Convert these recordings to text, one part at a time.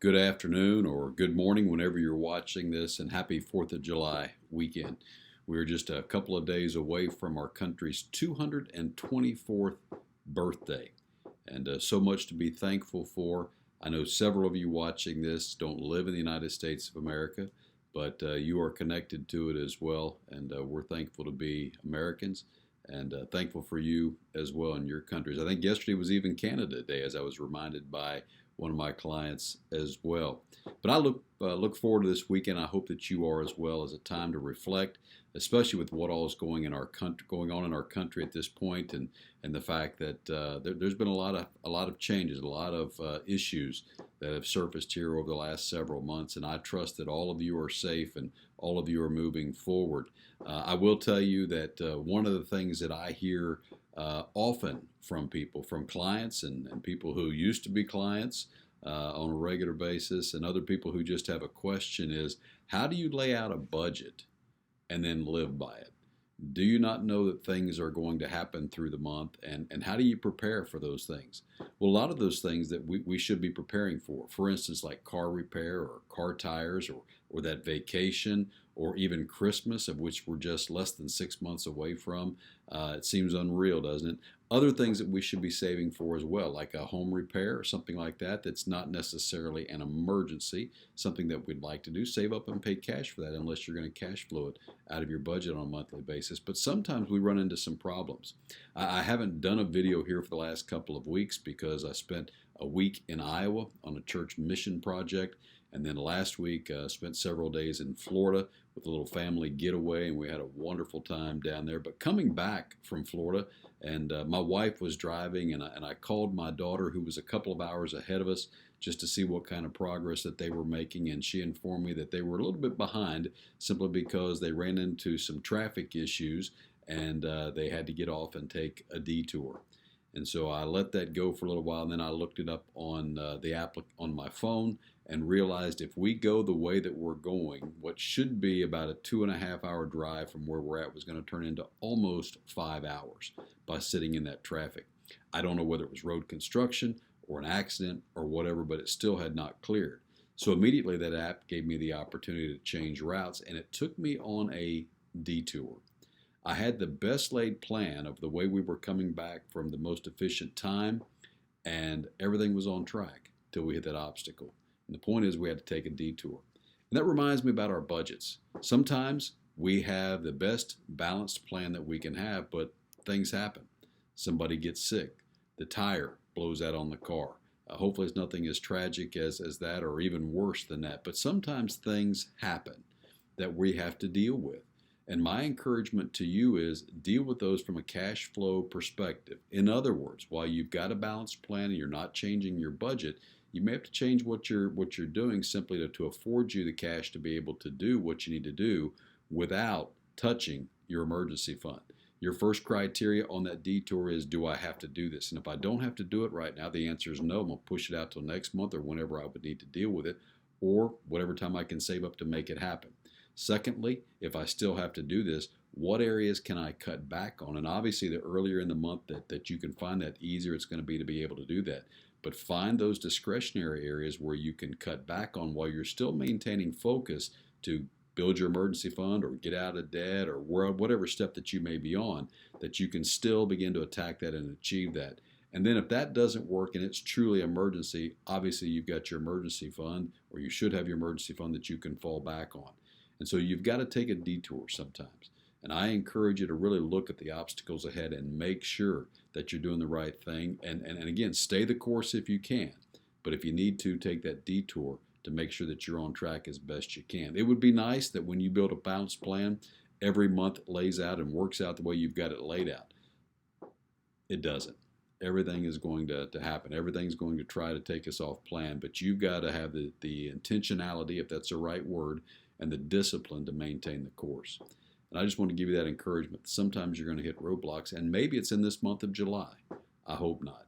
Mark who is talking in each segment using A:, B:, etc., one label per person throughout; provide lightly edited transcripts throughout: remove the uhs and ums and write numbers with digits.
A: good afternoon or good morning whenever you're watching this, and happy 4th of July weekend. We're just a couple of days away from our country's 224th birthday, and so much to be thankful for. I know several of you watching this don't live in the United States of America, but you are connected to it as well, and we're thankful to be Americans and thankful for you as well in your countries. I think yesterday was even Canada Day, as I was reminded by one of my clients as well. But I look forward to this weekend. I hope that you are as well, as a time to reflect, especially with what all is going on in our country at this point, and the fact that there's been a lot of changes, a lot of issues that have surfaced here over the last several months. And I trust that all of you are safe and all of you are moving forward. I will tell you that one of the things that I hear often from people, from clients and people who used to be clients on a regular basis, and other people who just have a question is, how do you lay out a budget and then live by it? Do you not know that things are going to happen through the month? And how do you prepare for those things? Well, a lot of those things that we should be preparing for instance, like car repair or car tires or that vacation or even Christmas, of which we're just less than 6 months away from. It seems unreal, doesn't it? Other things that we should be saving for as well, like a home repair or something like that, that's not necessarily an emergency, something that we'd like to do. Save up and pay cash for that, unless you're going to cash flow it out of your budget on a monthly basis. But sometimes we run into some problems. I haven't done a video here for the last couple of weeks because I spent a week in Iowa on a church mission project. And then last week, spent several days in Florida with a little family getaway, and we had a wonderful time down there. But coming back from Florida, and my wife was driving, and I called my daughter, who was a couple of hours ahead of us, just to see what kind of progress that they were making. And she informed me that they were a little bit behind, simply because they ran into some traffic issues, and they had to get off and take a detour. And so I let that go for a little while, and then I looked it up on the app on my phone, and realized if we go the way that we're going, what should be about a 2.5 hour drive from where we're at was going to turn into almost 5 hours by sitting in that traffic. I don't know whether it was road construction or an accident or whatever, but it still had not cleared. So immediately that app gave me the opportunity to change routes, and it took me on a detour. I had the best laid plan of the way we were coming back from the most efficient time, and everything was on track till we hit that obstacle. And the point is, we had to take a detour. And that reminds me about our budgets. Sometimes we have the best balanced plan that we can have, but things happen. Somebody gets sick. The tire blows out on the car. Hopefully it's nothing as tragic as that, or even worse than that. But sometimes things happen that we have to deal with. And my encouragement to you is, deal with those from a cash flow perspective. In other words, while you've got a balanced plan and you're not changing your budget, you may have to change what you're doing, simply to afford you the cash to be able to do what you need to do without touching your emergency fund. Your first criteria on that detour is, do I have to do this? And if I don't have to do it right now, the answer is no. I'm going to push it out till next month, or whenever I would need to deal with it, or whatever time I can save up to make it happen. Secondly, if I still have to do this, what areas can I cut back on? And obviously, the earlier in the month that you can find that, easier it's going to be able to do that. But find those discretionary areas where you can cut back on, while you're still maintaining focus to build your emergency fund or get out of debt, or whatever step that you may be on, that you can still begin to attack that and achieve that. And then if that doesn't work and it's truly emergency, obviously you've got your emergency fund, or you should have your emergency fund that you can fall back on. And so you've got to take a detour sometimes. And I encourage you to really look at the obstacles ahead and make sure that you're doing the right thing. And again, stay the course if you can. But if you need to, take that detour to make sure that you're on track as best you can. It would be nice that when you build a balanced plan, every month lays out and works out the way you've got it laid out. It doesn't. Everything is going to happen. Everything's going to try to take us off plan. But you've got to have the intentionality, if that's the right word, and the discipline to maintain the course. And I just want to give you that encouragement. Sometimes you're going to hit roadblocks, and maybe it's in this month of July. I hope not.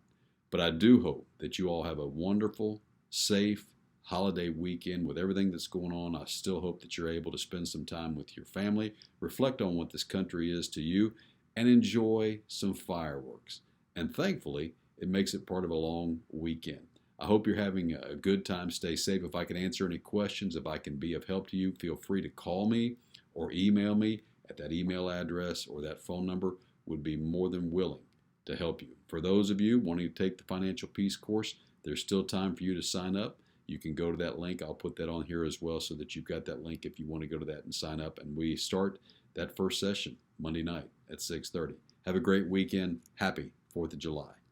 A: But I do hope that you all have a wonderful, safe holiday weekend with everything that's going on. I still hope that you're able to spend some time with your family, reflect on what this country is to you, and enjoy some fireworks. And thankfully, it makes it part of a long weekend. I hope you're having a good time. Stay safe. If I can answer any questions, if I can be of help to you, feel free to call me or email me at that email address or that phone number. Would be more than willing to help you. For those of you wanting to take the Financial Peace course, there's still time for you to sign up. You can go to that link. I'll put that on here as well so that you've got that link if you want to go to that and sign up. And we start that first session Monday night at 6:30. Have a great weekend. Happy 4th of July.